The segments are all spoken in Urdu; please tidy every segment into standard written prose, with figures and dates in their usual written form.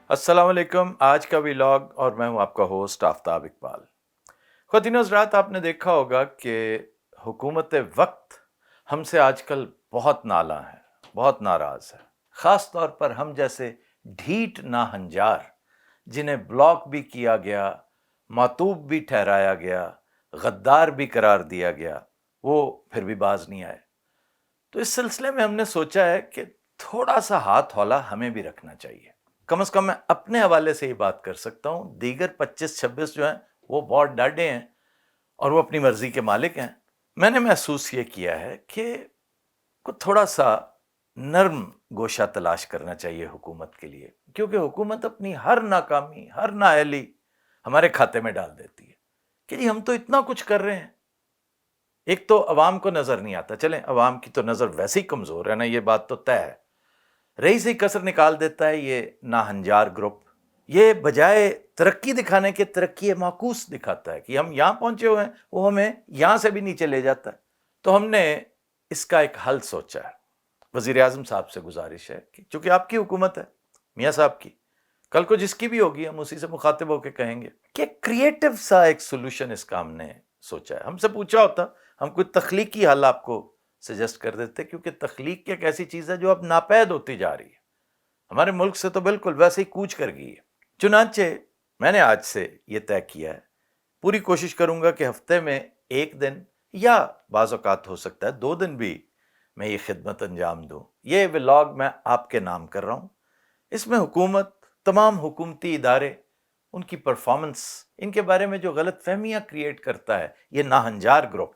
السلام علیکم. آج کا ویلاگ اور میں ہوں آپ کا ہوسٹ آفتاب اقبال. خواتین و حضرات، آپ نے دیکھا ہوگا کہ حکومت وقت ہم سے آج کل بہت نالاں ہے، بہت ناراض ہے. خاص طور پر ہم جیسے ڈھیٹ ناہنجار جنہیں بلاک بھی کیا گیا، معتوب بھی ٹھہرایا گیا، غدار بھی قرار دیا گیا، وہ پھر بھی باز نہیں آئے. تو اس سلسلے میں ہم نے سوچا ہے کہ تھوڑا سا ہاتھ ہولا ہمیں بھی رکھنا چاہیے. کم از کم میں اپنے حوالے سے یہ بات کر سکتا ہوں. دیگر 25-26 جو ہیں وہ بہت ڈاڈے ہیں اور وہ اپنی مرضی کے مالک ہیں. میں نے محسوس یہ کیا ہے کہ تھوڑا سا نرم گوشہ تلاش کرنا چاہیے حکومت کے لیے، کیونکہ حکومت اپنی ہر ناکامی، ہر نااہلی ہمارے کھاتے میں ڈال دیتی ہے کہ جی ہم تو اتنا کچھ کر رہے ہیں. ایک تو عوام کو نظر نہیں آتا. چلیں عوام کی تو نظر ویسے ہی کمزور ہے نا، یہ بات تو طے ہے. رہی سے کسر نکال دیتا ہے یہ ناہنجار گروپ. یہ بجائے ترقی دکھانے کے ترقی معکوس دکھاتا ہے کہ ہم یہاں پہنچے ہوئے ہیں، وہ ہمیں یہاں سے بھی نیچے لے جاتا ہے. تو ہم نے اس کا ایک حل سوچا ہے. وزیر اعظم صاحب سے گزارش ہے کہ چونکہ آپ کی حکومت ہے، میاں صاحب کی، کل کو جس کی بھی ہوگی ہم اسی سے مخاطب ہو کے کہیں گے کہ کریٹو سا ایک سولوشن اس کا ہم نے سوچا ہے. ہم سے پوچھا ہوتا ہم کوئی تخلیقی حل آپ کو سجیسٹ کر دیتے، کیونکہ تخلیق ایک ایسی چیز ہے جو اب ناپید ہوتی جا رہی ہے. ہمارے ملک سے تو بالکل ویسے ہی کوچ کر گئی ہے. چنانچہ میں نے آج سے یہ طے کیا ہے، پوری کوشش کروں گا کہ ہفتے میں ایک دن یا بعض اوقات ہو سکتا ہے 2 دن بھی میں یہ خدمت انجام دوں. یہ ولاگ میں آپ کے نام کر رہا ہوں. اس میں حکومت، تمام حکومتی ادارے، ان کی پرفارمنس، ان کے بارے میں جو غلط فہمیاں کریٹ کرتا ہے یہ ناہنجار گروپ،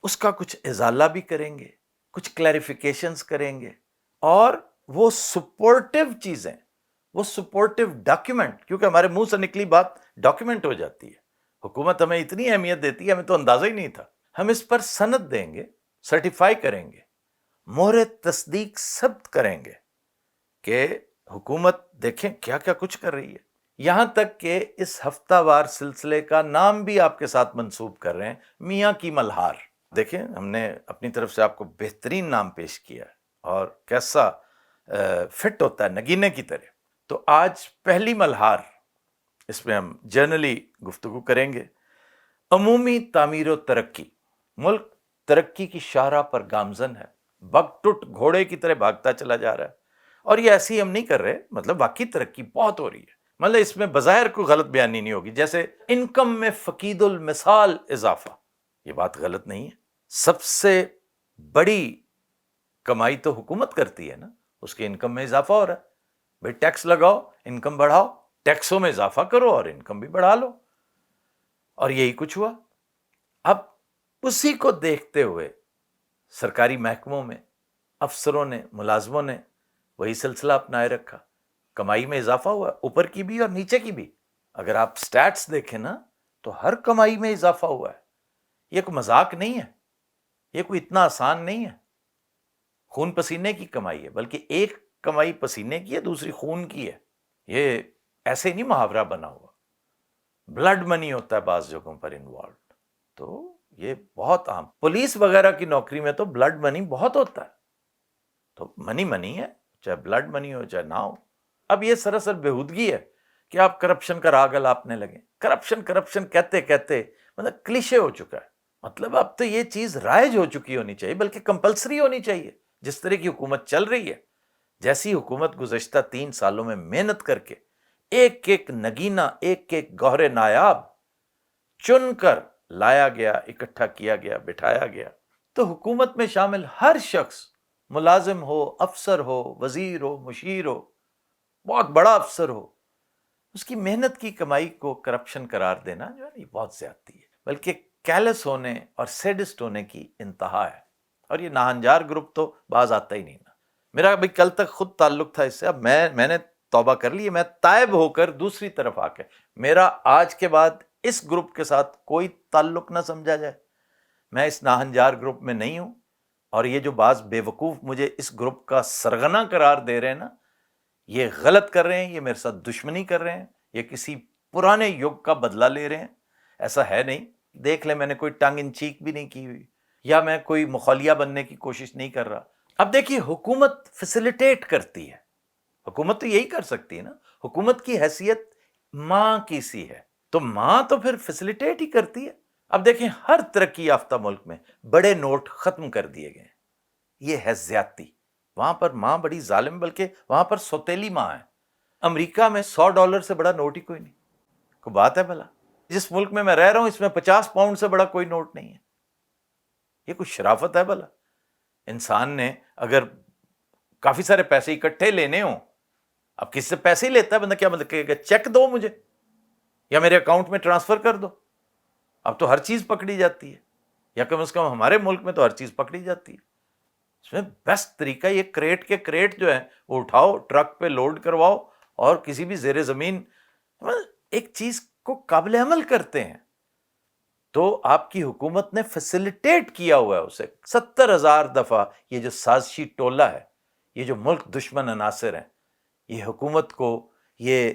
اس کا کچھ ازالہ بھی کریں گے، کچھ کلیریفیکیشنز کریں گے، اور وہ سپورٹیو چیزیں، وہ سپورٹیو ڈاکیومنٹ، کیونکہ ہمارے منہ سے نکلی بات ڈاکیومنٹ ہو جاتی ہے. حکومت ہمیں اتنی اہمیت دیتی ہے، ہمیں تو اندازہ ہی نہیں تھا. ہم اس پر سند دیں گے، سرٹیفائی کریں گے، مہر تصدیق ثبت کریں گے کہ حکومت دیکھیں کیا کیا کچھ کر رہی ہے. یہاں تک کہ اس ہفتہ وار سلسلے کا نام بھی آپ کے ساتھ منسوب کر رہے ہیں، میاں کی ملہار. دیکھیں ہم نے اپنی طرف سے آپ کو بہترین نام پیش کیا ہے اور کیسا فٹ ہوتا ہے نگینے کی طرح. تو آج پہلی ملہار، اس میں ہم جنرلی گفتگو کریں گے. عمومی تعمیر و ترقی. ملک ترقی کی شاہراہ پر گامزن ہے، بگٹٹ گھوڑے کی طرح بھاگتا چلا جا رہا ہے. اور یہ ایسی ہم نہیں کر رہے، مطلب واقعی ترقی بہت ہو رہی ہے. مطلب اس میں بظاہر کوئی غلط بیانی نہیں ہوگی، جیسے انکم میں فقید المثال اضافہ، یہ بات غلط نہیں ہے. سب سے بڑی کمائی تو حکومت کرتی ہے نا، اس کے انکم میں اضافہ ہو رہا ہے. بھئی ٹیکس لگاؤ، انکم بڑھاؤ، ٹیکسوں میں اضافہ کرو اور انکم بھی بڑھا لو. اور یہی کچھ ہوا. اب اسی کو دیکھتے ہوئے سرکاری محکموں میں افسروں نے، ملازموں نے وہی سلسلہ اپنائے رکھا. کمائی میں اضافہ ہوا، اوپر کی بھی اور نیچے کی بھی. اگر آپ سٹیٹس دیکھیں نا تو ہر کمائی میں اضافہ ہوا ہے. یہ کوئی مذاق نہیں ہے، یہ کوئی اتنا آسان نہیں ہے. خون پسینے کی کمائی ہے، بلکہ ایک کمائی پسینے کی ہے، دوسری خون کی ہے. یہ ایسے نہیں محاورہ بنا ہوا، بلڈ منی ہوتا ہے بعض جگہوں پر انوالوڈ. تو یہ بہت عام، پولیس وغیرہ کی نوکری میں تو بلڈ منی بہت ہوتا ہے. تو منی ہے، چاہے بلڈ منی ہو چاہے نہ ہو. اب یہ سراسر بےہودگی ہے کہ آپ کرپشن کا راگ الاپنے لگیں. کرپشن کہتے کہتے مطلب کلیشے ہو چکا ہے. مطلب اب تو یہ چیز رائج ہو چکی ہونی چاہیے، بلکہ کمپلسری ہونی چاہیے. جس طرح کی حکومت چل رہی ہے، جیسی حکومت گزشتہ 3 سالوں میں محنت کر کے ایک ایک نگینہ، ایک ایک گوہر نایاب چن کر لایا گیا، اکٹھا کیا گیا، بٹھایا گیا. تو حکومت میں شامل ہر شخص، ملازم ہو، افسر ہو، وزیر ہو، مشیر ہو، بہت بڑا افسر ہو، اس کی محنت کی کمائی کو کرپشن قرار دینا جو ہے یہ بہت زیادتی ہے، بلکہ کیلس ہونے اور سیڈسٹ ہونے کی انتہا ہے. اور یہ ناہنجار گروپ تو باز آتا ہی نہیں نا. میرا ابھی کل تک خود تعلق تھا اس سے، اب میں نے توبہ کر لی. میں تائب ہو کر دوسری طرف آ کے، میرا آج کے بعد اس گروپ کے ساتھ کوئی تعلق نہ سمجھا جائے. میں اس ناہنجار گروپ میں نہیں ہوں. اور یہ جو بعض بے وقوف مجھے اس گروپ کا سرغنہ قرار دے رہے ہیں نا، یہ غلط کر رہے ہیں، یہ میرے ساتھ دشمنی کر رہے ہیں، یہ کسی پرانے یگ کا بدلہ لے رہے ہیں. ایسا ہے نہیں. دیکھ لیں میں نے کوئی ٹنگ ان چیک بھی نہیں کی ہوئی، یا میں کوئی مخالیہ بننے کی کوشش نہیں کر رہا. اب دیکھیے حکومت فیسیلیٹیٹ کرتی ہے، حکومت تو یہی کر سکتی ہے نا، حکومت کی حیثیت ماں کی سی ہے، تو ماں تو پھر فیسیلیٹیٹ ہی کرتی ہے۔ اب دیکھیں ہر ترقی یافتہ ملک میں بڑے نوٹ ختم کر دیے گئے ہیں، یہ ہے زیادتی۔ وہاں پر ماں بڑی ظالم، بلکہ وہاں پر سوتیلی ماں ہے۔ امریکہ میں $100 سے بڑا نوٹ ہی کوئی نہیں، کوئی بات ہے بھلا؟ جس ملک میں رہ رہا ہوں اس میں 50 پاؤنڈ سے بڑا کوئی نوٹ نہیں ہے۔ یہ کوئی شرافت ہے بھلا؟ انسان نے اگر کافی سارے پیسے اکٹھے لینے ہوں، اب کس سے پیسے ہی لیتا ہے بندہ، کیا مطلب کہ چیک دو مجھے یا میرے اکاؤنٹ میں ٹرانسفر کر دو؟ اب تو ہر چیز پکڑی جاتی ہے، یا کم از کم ہمارے ملک میں تو ہر چیز پکڑی جاتی ہے۔ اس میں بیسٹ طریقہ یہ کریٹ کے کریٹ جو ہے وہ اٹھاؤ، ٹرک پہ لوڈ کرواؤ، اور کسی بھی زیر زمین ایک چیز کو قابل عمل کرتے ہیں۔ تو آپ کی حکومت نے فیسیلیٹیٹ کیا ہوا ہے اسے 70,000 دفعہ۔ یہ جو سازشی ٹولہ ہے، یہ جو ملک دشمن عناصر ہیں، یہ حکومت کو یہ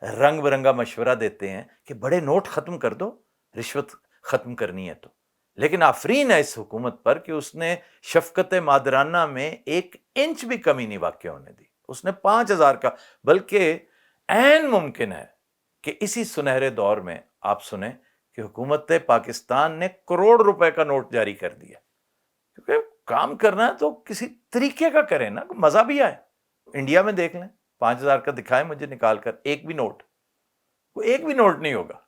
رنگ برنگا مشورہ دیتے ہیں کہ بڑے نوٹ ختم کر دو، رشوت ختم کرنی ہے تو۔ لیکن آفرین ہے اس حکومت پر کہ اس نے شفقت مادرانہ میں 1 انچ بھی کمی نہیں واقع ہونے دی۔ اس نے 5,000 کا، بلکہ عین ممکن ہے کہ اسی سنہرے دور میں آپ سنیں کہ حکومت پاکستان نے کروڑ روپے کا نوٹ جاری کر دیا، کیونکہ کام کرنا ہے تو کسی طریقے کا کریں نا، مزہ بھی آئے۔ انڈیا میں دیکھ لیں، 5,000 کا دکھائیں مجھے نکال کر ایک بھی نوٹ نہیں ہوگا۔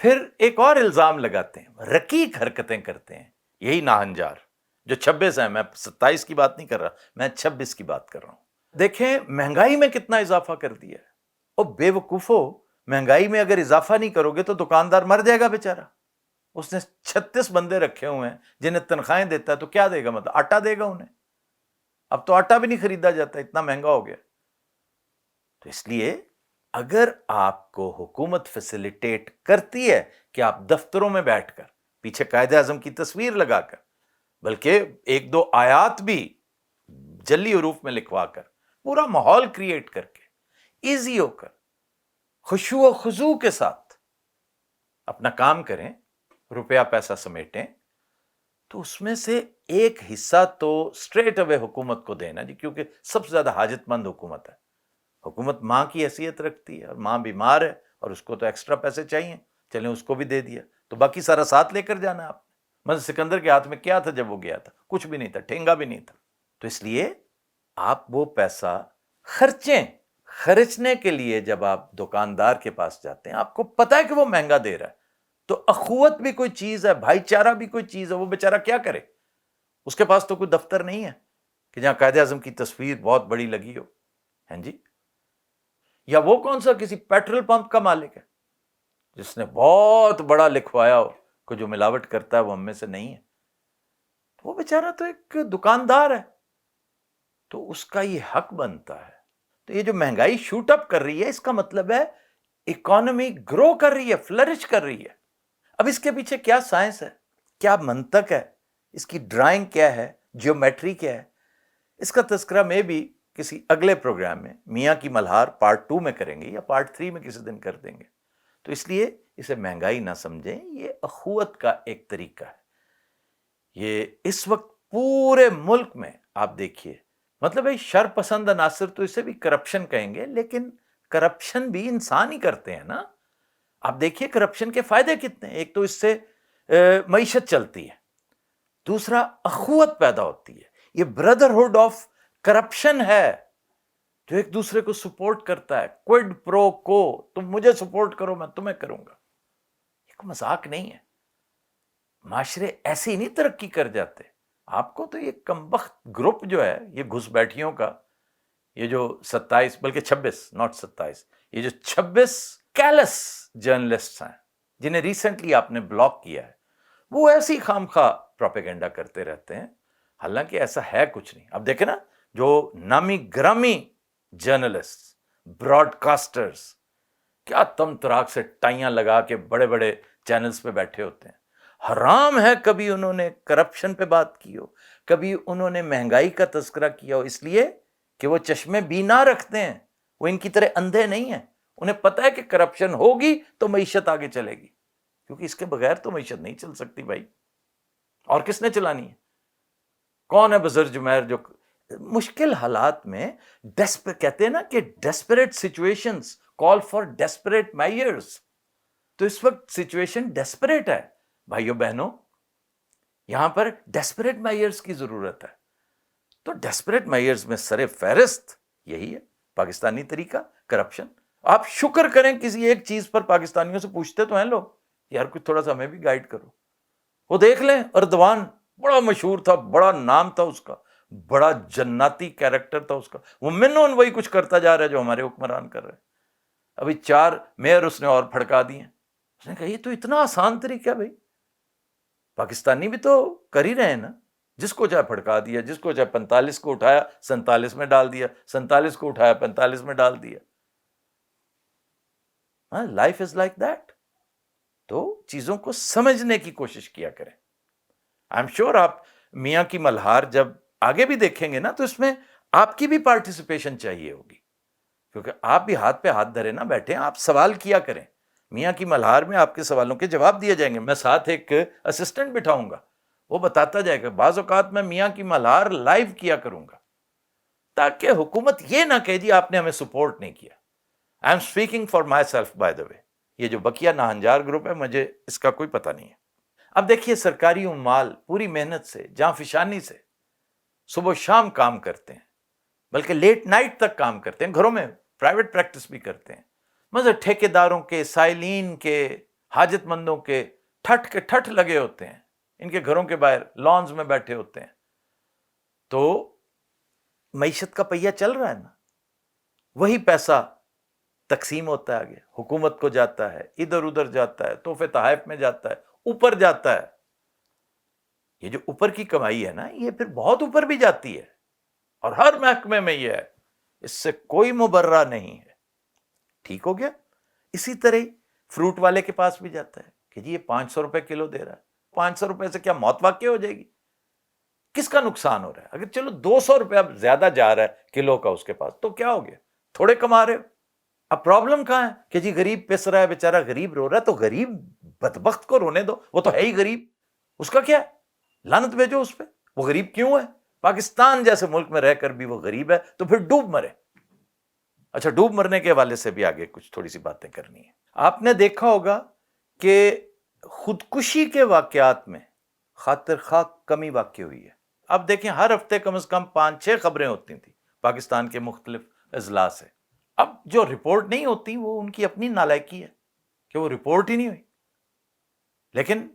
پھر ایک اور الزام لگاتے ہیں، رقیق حرکتیں کرتے ہیں یہی ناہنجار جو 26 ہیں، میں 27 کی بات نہیں کر رہا، میں 26 کی بات کر رہا ہوں۔ دیکھیں مہنگائی میں کتنا اضافہ کر دیا ہے۔ اور بے وقوفو، مہنگائی میں اگر اضافہ نہیں کرو گے تو دکاندار مر جائے گا بیچارہ۔ اس نے 36 بندے رکھے ہوئے ہیں جنہیں تنخواہیں دیتا ہے، تو کیا دے گا؟ مطلب آٹا دے گا انہیں؟ اب تو آٹا بھی نہیں خریدا جاتا، اتنا مہنگا ہو گیا۔ تو اس لیے اگر آپ کو حکومت فیسیلیٹیٹ کرتی ہے کہ آپ دفتروں میں بیٹھ کر پیچھے قائد اعظم کی تصویر لگا کر، بلکہ 1-2 آیات بھی جلی حروف میں لکھوا کر، پورا ماحول کریٹ کر کے، ایزی ہو کر، خشوع و خضوع کے ساتھ اپنا کام کریں، روپیہ پیسہ سمیٹیں، تو اس میں سے ایک حصہ تو سٹریٹ اوے حکومت کو دینا جی، کیونکہ سب سے زیادہ حاجت مند حکومت ہے۔ حکومت ماں کی حیثیت رکھتی ہے، اور ماں بیمار ہے اور اس کو تو ایکسٹرا پیسے چاہیے، چلیں اس کو بھی دے دیا، تو باقی سارا ساتھ لے کر جانا ہے آپ نے۔ مثلا سکندر کے ہاتھ میں کیا تھا جب وہ گیا تھا؟ کچھ بھی نہیں تھا، ٹھینگا بھی نہیں تھا۔ تو اس لیے آپ وہ پیسہ خرچیں۔ خرچنے کے لیے جب آپ دکاندار کے پاس جاتے ہیں، آپ کو پتا ہے کہ وہ مہنگا دے رہا ہے، تو اخوت بھی کوئی چیز ہے، بھائی چارہ بھی کوئی چیز ہے۔ وہ بیچارہ کیا کرے؟ اس کے پاس تو کوئی دفتر نہیں ہے کہ جہاں قائد اعظم کی تصویر بہت بڑی لگی ہو، ہیں جی؟ یا وہ کون سا کسی پیٹرول پمپ کا مالک ہے جس نے بہت بڑا لکھوایا ہو کہ جو ملاوٹ کرتا ہے وہ ہم میں سے نہیں ہے؟ وہ بیچارہ تو ایک دکاندار ہے، تو اس کا یہ حق بنتا ہے۔ تو یہ جو مہنگائی شوٹ اپ کر رہی ہے، اس کا مطلب ہے اکانومی گرو کر رہی ہے، فلرش کر رہی ہے۔ اب اس کے پیچھے کیا سائنس ہے، کیا منطق ہے، اس کی ڈرائنگ کیا ہے، جیومیٹری کیا ہے، اس کا تذکرہ میں بھی کسی اگلے پروگرام میں میاں کی ملہار پارٹ 2 میں کریں گے، یا پارٹ 3 میں کسی دن کر دیں گے۔ تو اس لیے اسے مہنگائی نہ سمجھیں، یہ اخوت کا ایک طریقہ ہے۔ یہ اس وقت پورے ملک میں آپ دیکھیے، مطلب ہے شر پسند عناصر تو اسے بھی کرپشن کہیں گے، لیکن کرپشن بھی انسان ہی کرتے ہیں نا۔ آپ دیکھیے کرپشن کے فائدے کتنے ہیں۔ ایک تو اس سے معیشت چلتی ہے، دوسرا اخوت پیدا ہوتی ہے۔ یہ بردرہڈ آف کرپشن ہے جو ایک دوسرے کو سپورٹ کرتا ہے، کوئڈ پرو کو، تم مجھے سپورٹ کرو میں تمہیں کروں گا۔ یہ کوئی مذاق نہیں ہے۔ معاشرے ایسے ہی نہیں ترقی کر جاتے۔ آپ کو تو یہ کمبخت گروپ جو ہے، یہ گھس بیٹھیوں کا، یہ جو 27 بلکہ 26 ناٹ 27، یہ جو 26 کیلس جرنلسٹ ہیں جنہیں ریسنٹلی آپ نے بلاک کیا ہے، وہ ایسی خام خواہ پروپیگنڈا کرتے رہتے ہیں، حالانکہ ایسا ہے کچھ نہیں۔ اب دیکھیں نا، جو نامی گرامی جرنلسٹ، براڈ کاسٹرز، کیا تم تراک سے ٹائیاں لگا کے بڑے بڑے چینلز پہ بیٹھے ہوتے ہیں۔ حرام ہے کبھی انہوں نے کرپشن پہ بات کی ہو، کبھی انہوں نے مہنگائی کا تذکرہ کیا ہو، اس لیے کہ وہ چشمے بینا رکھتے ہیں، وہ ان کی طرح اندھے نہیں ہیں۔ انہیں پتہ ہے کہ کرپشن ہوگی تو معیشت آگے چلے گی، کیونکہ اس کے بغیر تو معیشت نہیں چل سکتی بھائی۔ اور کس نے چلانی ہے؟ کون ہے بزرگ جمیر جو مشکل حالات میں کہتے ہیں نا کہ desperate situations call for desperate measures. تو اس وقت سچویشن ڈیسپریٹ ہے بھائیوں بہنوں، یہاں پر ڈیسپریٹ میئرز کی ضرورت ہے. تو ڈیسپریٹ میئرز میں سر فہرست یہی ہے پاکستانی طریقہ، کرپشن. آپ شکر کریں کسی ایک چیز پر پاکستانیوں سے پوچھتے تو ہیں لوگ، یار کچھ تھوڑا سا ہمیں بھی گائیڈ کرو. وہ دیکھ لیں اردوان بڑا مشہور تھا، بڑا نام تھا اس کا، بڑا جناتی کیریکٹر تھا اس کا، وہ منون وہی کچھ کرتا جا رہا ہے جو ہمارے حکمران کر رہے ہیں. ابھی 4 میئر اس نے اور پھڑکا دیے. اس نے کہا یہ تو اتنا آسان طریقہ ہے بھائی، پاکستانی بھی تو کر ہی رہے ہیں نا. جس کو چاہے پھڑکا دیا، جس کو چاہے 45 کو اٹھایا 47 میں ڈال دیا، 47 کو اٹھایا 45 میں ڈال دیا. ہاں، لائف از لائک دیٹ. تو چیزوں کو سمجھنے کی کوشش کیا کریں. آئی ایم شیور آپ میاں کی ملہار جب آگے بھی دیکھیں گے نا تو اس میں آپ کی بھی پارٹیسپیشن چاہیے ہوگی، کیونکہ آپ بھی ہاتھ پہ ہاتھ دھرے نہ بیٹھیں، آپ سوال کیا کریں. میاں کی ملہار میں آپ کے سوالوں کے جواب دیے جائیں گے. میں ساتھ ایک اسسٹنٹ بٹھاؤں گا، وہ بتاتا جائے گا. بعض اوقات میں میاں کی ملہار لائیو کیا کروں گا تاکہ حکومت یہ نہ کہے جی آپ نے ہمیں سپورٹ نہیں کیا. I am speaking for myself by the way. یہ جو بقیہ ناہنجار گروپ ہے مجھے اس کا کوئی پتہ نہیں ہے. اب دیکھیے سرکاری عمال پوری محنت سے، جاں فشانی سے صبح و شام کام کرتے ہیں، بلکہ لیٹ نائٹ تک کام کرتے ہیں، گھروں میں پرائیویٹ پریکٹس بھی کرتے ہیں. مگر ٹھیکیداروں کے، سائلین کے، حاجت مندوں کے ٹھٹ کے ٹھٹ لگے ہوتے ہیں، ان کے گھروں کے باہر لانز میں بیٹھے ہوتے ہیں. تو معیشت کا پہیہ چل رہا ہے نا، وہی پیسہ تقسیم ہوتا ہے، آگے حکومت کو جاتا ہے، ادھر ادھر جاتا ہے، تحفے تحائف میں جاتا ہے، اوپر جاتا ہے. یہ جو اوپر کی کمائی ہے نا، یہ پھر بہت اوپر بھی جاتی ہے، اور ہر محکمے میں یہ ہے، اس سے کوئی مبرہ نہیں ہے. ٹھیک ہو گیا. اسی طرح فروٹ والے کے پاس بھی جاتا ہے کہ جی یہ 500 روپے کلو دے رہا ہے. 500 روپے سے کیا موت واقع ہو جائے گی؟ کس کا نقصان ہو رہا ہے؟ اگر چلو 200 روپے اب زیادہ جا رہا ہے کلو کا اس کے پاس، تو کیا ہو گیا؟ تھوڑے کما رہے ہو. اب پرابلم کہاں ہے کہ جی غریب پس رہا ہے، بیچارہ غریب رو رہا ہے. تو غریب بدبخت کو رونے دو، وہ تو ہے ہی غریب، اس کا کیا ہے؟ لعنت بھیجو اس پہ. وہ غریب کیوں ہے؟ پاکستان جیسے ملک میں رہ کر بھی وہ غریب ہے، تو پھر ڈوب مرے. اچھا، ڈوب مرنے کے حوالے سے بھی آگے کچھ تھوڑی سی باتیں کرنی ہیں. آپ نے دیکھا ہوگا کہ خودکشی کے واقعات میں خاطر خواہ کمی واقع ہوئی ہے. اب دیکھیں ہر ہفتے کم از کم 5-6 خبریں ہوتی تھیں پاکستان کے مختلف اضلاع سے. اب جو رپورٹ نہیں ہوتی وہ ان کی اپنی نالائکی ہے کہ وہ رپورٹ ہی نہیں ہوئی. لیکن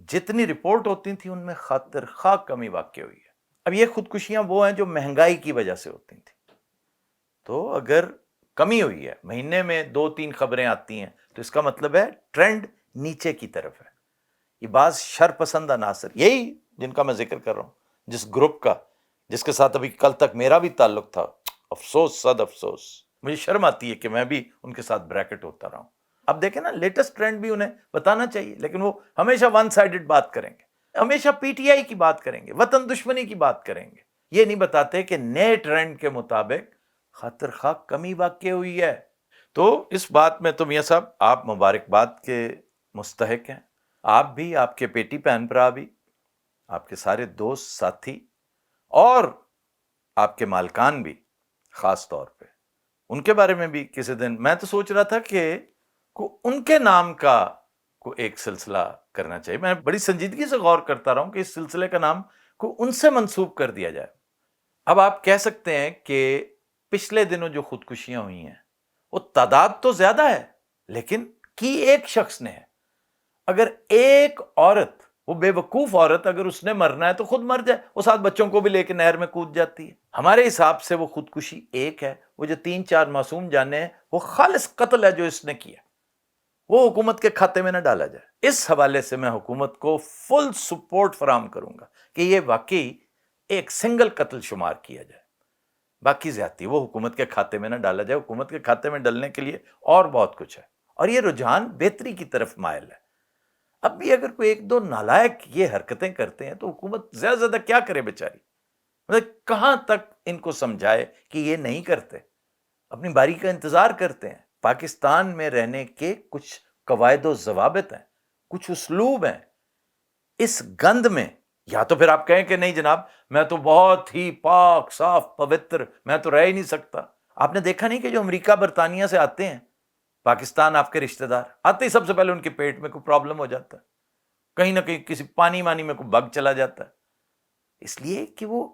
جتنی رپورٹ ہوتی تھیں ان میں خاطر خواہ کمی واقع ہوئی ہے. اب یہ خودکشیاں وہ ہیں جو مہنگائی کی وجہ سے ہوتی تھیں. تو اگر کمی ہوئی ہے، مہینے میں 2-3 خبریں آتی ہیں، تو اس کا مطلب ہے ٹرینڈ نیچے کی طرف ہے. یہ بعض شر پسند عناصر، یہی جن کا میں ذکر کر رہا ہوں، جس گروپ کا، جس کے ساتھ ابھی کل تک میرا بھی تعلق تھا، افسوس صد افسوس، مجھے شرم آتی ہے کہ میں بھی ان کے ساتھ بریکٹ ہوتا رہا ہوں. اب دیکھیں نا، لیٹسٹ ٹرینڈ بھی انہیں بتانا چاہیے، لیکن وہ ہمیشہ ون سائیڈڈ بات کریں گے، ہمیشہ پی ٹی آئی کی بات کریں گے، وطن دشمنی کی بات کریں گے. یہ نہیں بتاتے کہ نئے ٹرینڈ کے مطابق خاطر خواہ کمی واقع ہوئی ہے. تو اس بات میں تو میاں صاحب آپ مبارکباد کے مستحق ہیں. آپ بھی، آپ کے بیٹی بہن برا بھی، آپ کے سارے دوست ساتھی، اور آپ کے مالکان بھی خاص طور پہ. ان کے بارے میں بھی کسی دن میں تو سوچ رہا تھا کہ ان کے نام کا کوئی ایک سلسلہ کرنا چاہیے. میں بڑی سنجیدگی سے غور کرتا رہا ہوں کہ اس سلسلے کا نام کو ان سے منسوب کر دیا جائے. اب آپ کہہ سکتے ہیں کہ پچھلے دنوں جو خودکشیاں ہوئی ہیں وہ تعداد تو زیادہ ہے، لیکن کی ایک شخص نے ہے. اگر ایک عورت، وہ بے وقوف عورت، اگر اس نے مرنا ہے تو خود مر جائے، وہ 7 بچوں کو بھی لے کے نہر میں کود جاتی ہے. ہمارے حساب سے وہ خودکشی ایک ہے. وہ جو 3-4 معصوم جانے ہیں وہ خالص قتل ہے جو اس نے کیا، وہ حکومت کے کھاتے میں نہ ڈالا جائے. اس حوالے سے میں حکومت کو فل سپورٹ فراہم کروں گا کہ یہ واقعی ایک سنگل قتل شمار کیا جائے. باقی زیادتی وہ حکومت کے کھاتے میں نہ ڈالا جائے. حکومت کے کھاتے میں ڈلنے کے لیے اور بہت کچھ ہے، اور یہ رجحان بہتری کی طرف مائل ہے. اب بھی اگر کوئی 1-2 نالائق یہ حرکتیں کرتے ہیں تو حکومت زیادہ زیادہ کیا کرے بیچاری؟ مطلب کہاں تک ان کو سمجھائے کہ یہ نہیں کرتے، اپنی باری کا انتظار کرتے ہیں. پاکستان میں رہنے کے کچھ قواعد و ضوابط ہیں، کچھ اسلوب ہیں. اس گند میں یا تو پھر آپ کہیں کہ نہیں جناب میں تو بہت ہی پاک صاف پوتر، میں تو رہ ہی نہیں سکتا۔ آپ نے دیکھا نہیں کہ جو امریکہ برطانیہ سے آتے ہیں پاکستان، آپ کے رشتہ دار آتے ہی سب سے پہلے ان کے پیٹ میں کوئی پرابلم ہو جاتا ہے، کہیں نہ کہیں کسی پانی وانی میں کوئی بگ چلا جاتا ہے، اس لیے کہ وہ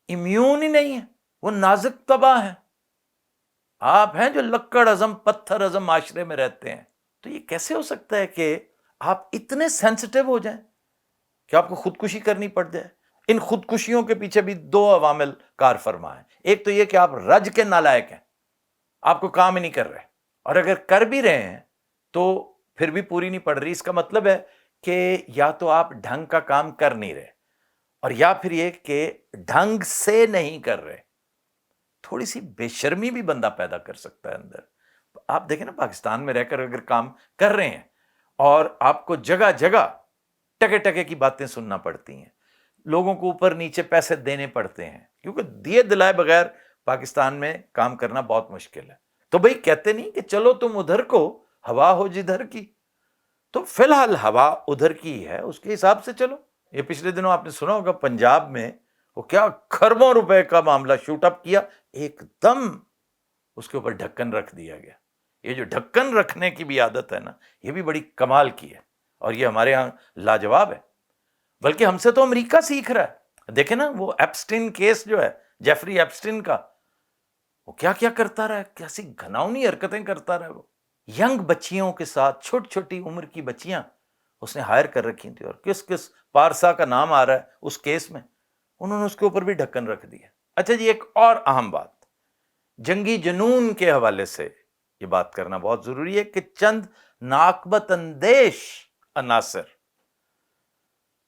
امیون ہی نہیں ہے، وہ نازک طبع ہے۔ آپ ہیں جو لکڑ ازم پتھر ازم معاشرے میں رہتے ہیں، تو یہ کیسے ہو سکتا ہے کہ آپ اتنے سینسٹیو ہو جائیں کہ آپ کو خودکشی کرنی پڑ جائے؟ ان خودکشیوں کے پیچھے بھی دو عوامل کار فرما ہیں۔ ایک تو یہ کہ آپ رج کے نالائق ہیں، آپ کو کام ہی نہیں کر رہے، اور اگر کر بھی رہے ہیں تو پھر بھی پوری نہیں پڑ رہی۔ اس کا مطلب ہے کہ یا تو آپ ڈھنگ کا کام کر نہیں رہے، اور یا پھر یہ کہ ڈھنگ سے نہیں کر رہے۔ تھوڑی سی بے شرمی بھی بندہ پیدا کر سکتا ہے اندر۔ آپ دیکھیں نا، پاکستان میں رہ کر اگر کام کر رہے ہیں اور آپ کو جگہ جگہ ٹکے ٹکے کی باتیں سننا پڑتی ہیں، لوگوں کو اوپر نیچے پیسے دینے پڑتے ہیں، کیونکہ دیے دلائے بغیر پاکستان میں کام کرنا بہت مشکل ہے۔ تو بھئی کہتے نہیں کہ چلو تم ادھر کو ہوا ہو جدھر کی، تو فی الحال ہوا ادھر کی ہے، اس کے حساب سے چلو۔ یہ پچھلے دنوں آپ نے سنا ہوگا پنجاب میں وہ کیا کھربوں روپے کا معاملہ شوٹ اپ کیا، ایک دم اس کے اوپر ڈھکن رکھ دیا گیا۔ یہ جو ڈھکن رکھنے کی بھی عادت ہے نا، یہ بھی بڑی کمال کی ہے، اور یہ ہمارے ہاں لاجواب ہے۔ بلکہ ہم سے تو امریکہ سیکھ رہا ہے۔ دیکھیں نا وہ ایپسٹین کیس جو ہے، جیفری ایپسٹین کا، وہ کیا کیا کرتا رہا ہے، کیسی گھناؤنی حرکتیں کرتا رہا ہے۔ وہ ینگ بچیوں کے ساتھ، چھوٹی چھوٹی عمر کی بچیاں اس نے ہائر کر رکھی تھی، اور کس کس پارسا کا نام آ رہا ہے اس کیس میں، انہوں نے اس کے اوپر بھی ڈھکن رکھ دیا۔ اچھا جی، ایک اور اہم بات جنگی جنون کے حوالے سے یہ بات کرنا بہت ضروری ہے کہ چند ناقبت اندیش عناصر،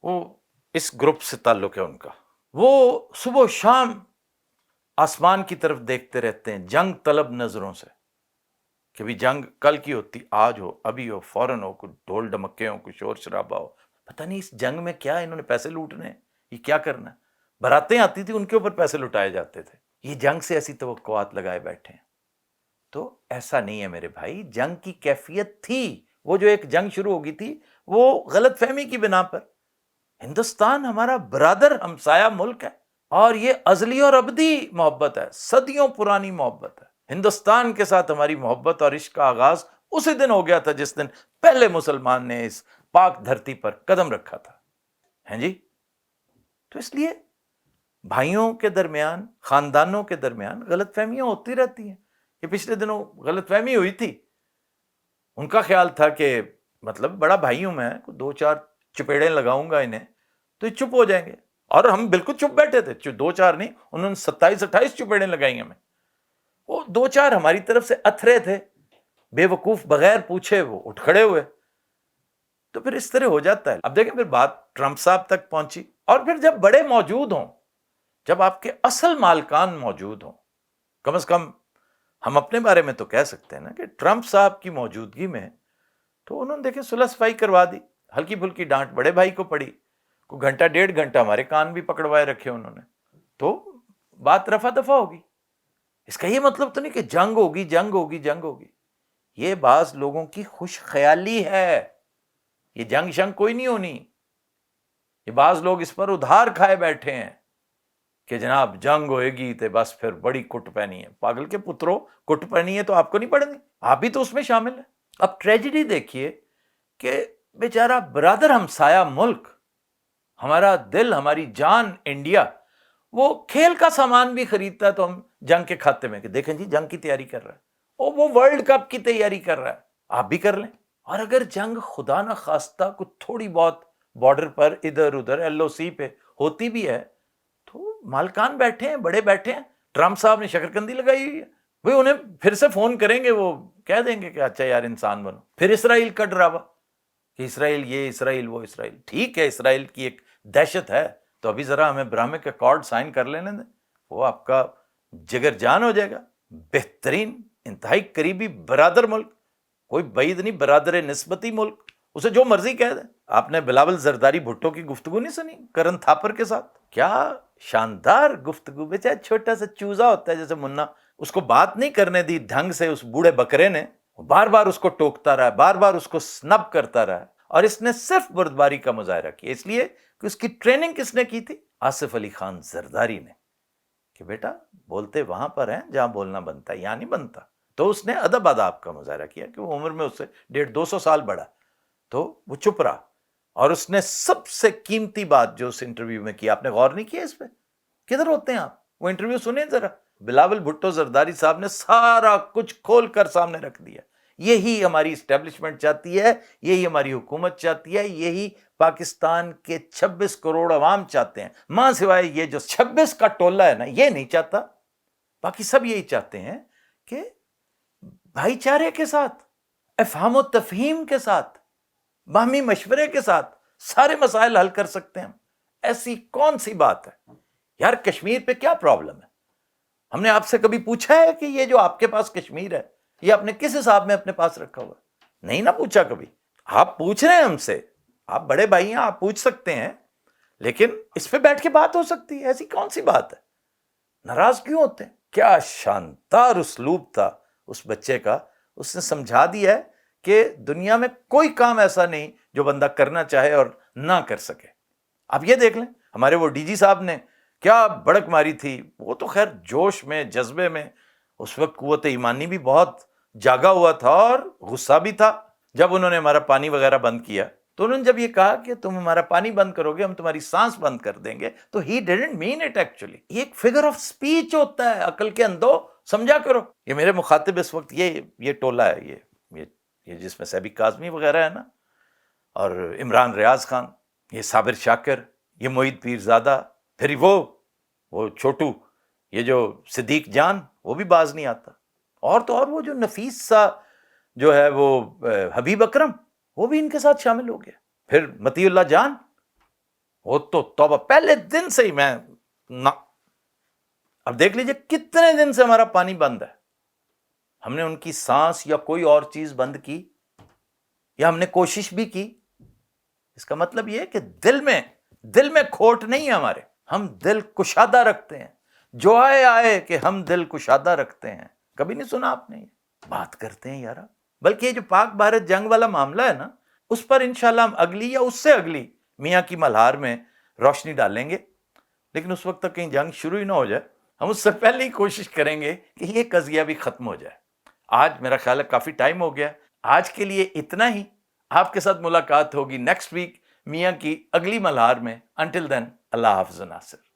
وہ اس گروپ سے تعلق ہے ان کا، وہ صبح و شام آسمان کی طرف دیکھتے رہتے ہیں جنگ طلب نظروں سے، کہ بھی جنگ کل کی ہوتی، آج ہو، ابھی ہو، فوراً ہو، کوئی ڈھول ڈمکے ہو، کوئی شور شرابہ ہو، پتہ نہیں اس جنگ میں کیا انہوں نے پیسے لوٹنے ہیں، یہ کیا کرنا ہے۔ براتیں آتی تھی، ان کے اوپر پیسے لٹائے جاتے تھے، یہ جنگ سے ایسی توقعات لگائے بیٹھے ہیں۔ تو ایسا نہیں ہے میرے بھائی، جنگ کی کیفیت تھی، وہ جو ایک جنگ شروع ہو گئی تھی وہ غلط فہمی کی بنا پر۔ ہندوستان ہمارا برادر ہمسایہ ملک ہے، اور یہ ازلی اور ابدی محبت ہے، صدیوں پرانی محبت ہے۔ ہندوستان کے ساتھ ہماری محبت اور عشق کا آغاز اسی دن ہو گیا تھا جس دن پہلے مسلمان نے اس پاک دھرتی پر قدم رکھا تھا، ہیں جی۔ تو اس لیے بھائیوں کے درمیان، خاندانوں کے درمیان غلط فہمیاں ہوتی رہتی ہیں۔ یہ پچھلے دنوں غلط فہمی ہوئی تھی، ان کا خیال تھا کہ مطلب بڑا بھائی ہوں میں، دو چار چپیڑیں لگاؤں گا انہیں تو یہ چپ ہو جائیں گے، اور ہم بالکل چپ بیٹھے تھے، دو چار نہیں، انہوں نے 27-28 چپیڑیں لگائی ہمیں۔ وہ دو چار ہماری طرف سے اتھرے تھے، بے وقوف، بغیر پوچھے وہ اٹھ کھڑے ہوئے، تو پھر اس طرح ہو جاتا ہے۔ اب دیکھیں پھر بات ٹرمپ صاحب تک پہنچی، اور پھر جب بڑے موجود ہوں، جب آپ کے اصل مالکان موجود ہوں، کم از کم ہم اپنے بارے میں تو کہہ سکتے ہیں نا کہ ٹرمپ صاحب کی موجودگی میں تو انہوں نے دیکھیں صلح صفائی کروا دی، ہلکی پھلکی ڈانٹ بڑے بھائی کو پڑی، کوئی گھنٹہ ڈیڑھ گھنٹہ ہمارے کان بھی پکڑوائے رکھے انہوں نے، تو بات رفع دفع ہوگی۔ اس کا یہ مطلب تو نہیں کہ جنگ ہوگی جنگ ہوگی جنگ ہوگی، یہ بعض لوگوں کی خوش خیالی ہے، یہ جنگ شنگ کوئی نہیں ہونی، یہ بعض لوگ اس پر ادھار کھائے بیٹھے ہیں کہ جناب جنگ ہوئے گی تو بس پھر بڑی کٹ پینی ہے۔ پاگل کے پترو، کٹ پینی ہے تو آپ کو نہیں پڑنی، آپ بھی تو اس میں شامل ہیں۔ اب ٹریجڈی دیکھیے کہ بیچارہ برادر ہمسایہ ملک، ہمارا دل، ہماری جان انڈیا، وہ کھیل کا سامان بھی خریدتا ہے تو ہم جنگ کے کھاتے میں کہ دیکھیں جی جنگ کی تیاری کر رہا ہے، وہ ورلڈ کپ کی تیاری کر رہا ہے، آپ بھی کر لیں۔ اور اگر جنگ خدا نہ خواستہ کچھ تھوڑی بہت بارڈر پر ادھر ادھر LOC پہ ہوتی بھی ہے تو مالکان بیٹھے ہیں، بڑے بیٹھے ہیں، ٹرمپ صاحب نے شکرکندی لگائی ہوئی ہے، وہ انہیں پھر سے فون کریں گے، وہ کہہ دیں گے کہ اچھا یار انسان بنو۔ پھر اسرائیل کا ڈراوا کہ اسرائیل یہ، اسرائیل وہ، اسرائیل ٹھیک ہے، اسرائیل کی ایک دہشت ہے، تو ابھی ذرا ہمیں برامک اکارڈ سائن کر لینے دیں، وہ آپ کا جگر جان ہو جائے گا۔ بہترین، انتہائی قریبی برادر ملک، کوئی بعید نہیں، برادر نسبتی ملک، اسے جو مرضی کہہ دیں۔ آپ نے بلاول زرداری بھٹو کی گفتگو نہیں سنی کرن تھاپر کے ساتھ؟ کیا شاندار گفتگو، بیچارہ چھوٹا سا چوزا ہوتا ہے جیسے منا، اس کو بات نہیں کرنے دی ڈھنگ سے اس بوڑھے بکرے نے، بار بار اس کو ٹوکتا رہا، بار بار اس کو سنب کرتا رہا، اور اس نے صرف بردباری کا مظاہرہ کیا، اس لیے کہ اس کی ٹریننگ کس نے کی تھی؟ آصف علی خان زرداری نے، کہ بیٹا بولتے وہاں پر ہیں جہاں بولنا بنتا ہے، یہاں نہیں بنتا۔ تو اس نے ادب آداب کا مظاہرہ کیا کہ وہ عمر میں اس سے 150-200 سال بڑا، تو وہ چپ رہا۔ اور اس نے سب سے قیمتی بات جو اس انٹرویو میں کی، آپ نے غور نہیں کیا اس پہ؟ کدھر ہوتے ہیں آپ؟ وہ انٹرویو سنیں ذرا، بلاول بھٹو زرداری صاحب نے سارا کچھ کھول کر سامنے رکھ دیا۔ یہی ہماری اسٹیبلشمنٹ چاہتی ہے، یہی ہماری حکومت چاہتی ہے، یہی پاکستان کے 26 کروڑ عوام چاہتے ہیں، ماں سوائے یہ جو 26 کا ٹولہ ہے نا، یہ نہیں چاہتا۔ باقی سب یہی چاہتے ہیں کہ بھائی چارے کے ساتھ، افہام و تفہیم کے ساتھ، باہمی مشورے کے ساتھ سارے مسائل حل کر سکتے ہیں ہم۔ ایسی کون سی بات ہے یار؟ کشمیر پہ کیا پرابلم ہے؟ ہم نے آپ سے کبھی پوچھا ہے کہ یہ جو آپ کے پاس کشمیر ہے یہ آپ نے کس حساب میں اپنے پاس رکھا ہوا ہے؟ نہیں نہ پوچھا کبھی۔ آپ پوچھ رہے ہیں ہم سے، آپ بڑے بھائی ہیں، آپ پوچھ سکتے ہیں، لیکن اس پہ بیٹھ کے بات ہو سکتی ہے، ایسی کون سی بات ہے؟ ناراض کیوں ہوتے ہیں؟ کیا شاندار اسلوب تھا اس بچے کا، اس نے سمجھا دیا ہے کہ دنیا میں کوئی کام ایسا نہیں جو بندہ کرنا چاہے اور نہ کر سکے۔ آپ یہ دیکھ لیں ہمارے وہ ڈی جی صاحب نے کیا بڑک ماری تھی، وہ تو خیر جوش میں جذبے میں، اس وقت قوت ایمانی بھی بہت جاگا ہوا تھا اور غصہ بھی تھا جب انہوں نے ہمارا پانی وغیرہ بند کیا۔ تو انہوں نے جب یہ کہا کہ تم ہمارا پانی بند کرو گے ہم تمہاری سانس بند کر دیں گے، تو he didn't mean it actually. یہ ایک فگر آف سپیچ ہوتا ہے، عقل کے اندھو سمجھا کرو۔ یہ میرے مخاطب اس وقت یہ ٹولہ ہے، یہ جس میں سیبی کاظمی وغیرہ ہے نا، اور عمران ریاض خان، یہ صابر شاکر، یہ معید پیرزادہ، پھر وہ چھوٹو، یہ جو صدیق جان، وہ بھی باز نہیں آتا، اور تو اور وہ جو نفیس سا جو ہے وہ حبیب اکرم، وہ بھی ان کے ساتھ شامل ہو گیا۔ پھر مطیع اللہ جان، وہ تو توبہ، پہلے دن سے ہی میں نہ، اب دیکھ لیجئے کتنے دن سے ہمارا پانی بند ہے، ہم نے ان کی سانس یا کوئی اور چیز بند کی، یا ہم نے کوشش بھی کی؟ اس کا مطلب یہ ہے کہ دل میں کھوٹ نہیں ہے ہمارے، ہم دل کشادہ رکھتے ہیں، جو آئے کہ ہم دل کشادہ رکھتے ہیں۔ کبھی نہیں سنا آپ نے؟ یہ بات کرتے ہیں یارا۔ بلکہ یہ جو پاک بھارت جنگ والا معاملہ ہے نا، اس پر انشاءاللہ ہم اگلی یا اس سے اگلی میاں کی ملہار میں روشنی ڈالیں گے، لیکن اس وقت تک کہیں جنگ شروع ہی نہ ہو جائے، ہم اس سے پہلے ہی کوشش کریں گے کہ یہ قضیہ بھی ختم ہو جائے۔ آج میرا خیال ہے کافی ٹائم ہو گیا، آج کے لیے اتنا ہی۔ آپ کے ساتھ ملاقات ہوگی نیکسٹ ویک میاں کی اگلی ملہار میں۔ انٹل دین، اللہ حافظ ناصر۔